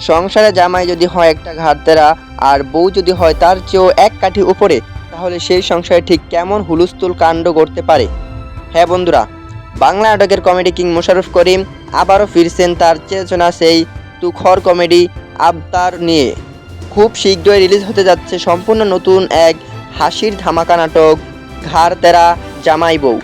সংসারে জামাই যদি হয় একটা ঘাড়তেরা আর বউ যদি হয় তার চেয়েও এক কাঠি উপরে, তাহলে সেই সংসারে ঠিক কেমন হুলস্থুল কাণ্ড করতে পারে। হ্যাঁ বন্ধুরা, বাংলা নাটকের কমেডি কিং মোশাররফ করিম আবারও ফিরছেন তার চেতনা সেই তুখর কমেডি আবতার নিয়ে। খুব শীঘ্রই রিলিজ হতে যাচ্ছে সম্পূর্ণ নতুন এক হাসির ধামাকা নাটক ঘাড় তেরা জামাই বউ।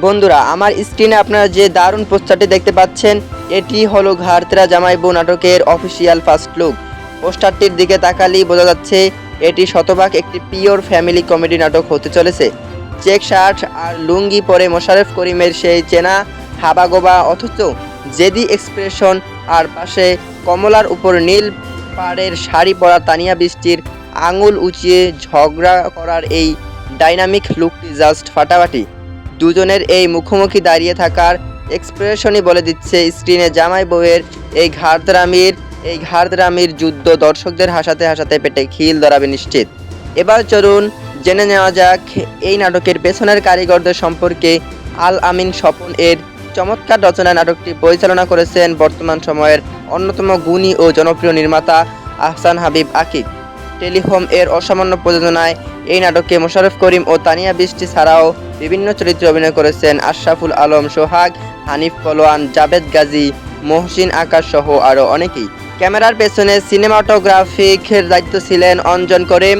বন্ধুরা, আমার স্ক্রিনে আপনারা যে দারুণ পোস্টারটি দেখতে পাচ্ছেন, এটি হলো ঘাড় তেরা জামাই বউ নাটকের অফিসিয়াল ফার্স্ট লুক। পোস্টারটির দিকে তাকালেই বোঝা যাচ্ছে এটি শতভাগ একটি পিওর ফ্যামিলি কমেডি নাটক হতে চলেছে। চেক শার্ট আর লুঙ্গি পরে মোশাররফ করিমের সেই চেনা হাবাগোবা অথচ জেদি এক্সপ্রেশন, আর পাশে কমলার উপর নীল পাড়ের শাড়ি পরা তানিয়া বৃষ্টির আঙুল উঁচিয়ে ঝগড়া করার এই ডাইনামিক লুকটি জাস্ট ফাটাফাটি। দুজনের এই মুখোমুখি দাঁড়িয়ে থাকার এক্সপ্রেশনই বলে দিচ্ছে স্ক্রিনে জামাই বউয়ের এই ঘাড়দ্রামির যুদ্ধ দর্শকদের হাসাতে হাসাতে পেটে খিল ধরাবে নিশ্চিত। এবার চলুন জেনে নেওয়া যাক এই নাটকের পেছনের কারিগরদের সম্পর্কে। আল আমিন স্বপন এর চমৎকার রচনায় নাটকটি পরিচালনা করেছেন বর্তমান সময়ের অন্যতম গুণী ও জনপ্রিয় নির্মাতা আহসান হাবিব আকিব। টেলিহোম এর অসামান্য প্রযোজনায় এই নাটকে মোশাররফ করিম ও তানিয়া বৃষ্টি ছাড়াও বিভিন্ন চরিত্রে অভিনয় করেছেন আশরাফুল আলম, সোহাগ, হানিফ পলোয়ান, জাভেদ গাজী, মহসিন আকাশ সহ আরও অনেকেই। ক্যামেরার পেছনে সিনেমাটোগ্রাফিকের দায়িত্ব ছিলেন অঞ্জন করিম,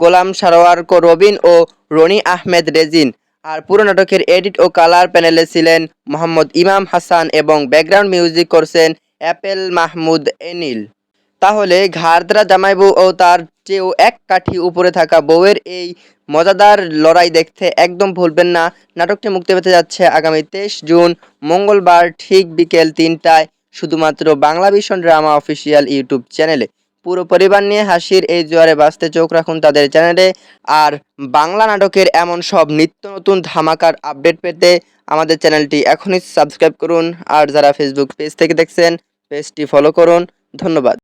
গোলাম সারোয়ার, রবিন ও রনি আহমেদ রেজিন। আর পুরো নাটকের এডিট ও কালার প্যানেলে ছিলেন মোহাম্মদ ইমাম হাসান এবং ব্যাকগ্রাউন্ড মিউজিক করছেন অ্যাপেল মাহমুদ এনিল। তাহলে ঘাড়তেরা জামাই বউ ও তার চেয়েও এক কাঠি উপরে থাকা বউয়ের এই মজাদার লড়াই দেখতে একদম ভুলবেন না। নাটকটি মুক্তি পেতে যাচ্ছে আগামী 23 জুন মঙ্গলবার ঠিক বিকেল 3টায় শুধুমাত্র Bangla vision drama official YouTube চ্যানেলে। পুরো পরিবার নিয়ে হাসির এই জোয়ারে বাঁচতে চোখ রাখুন তাদের চ্যানেলে। আর বাংলা নাটকের এমন সব নিত্য নতুন ধামাকার আপডেট পেতে আমাদের চ্যানেলটি এখনই সাবস্ক্রাইব করুন। আর যারা ফেসবুক পেজ থেকে দেখছেন, পেজটি ফলো করুন। ধন্যবাদ।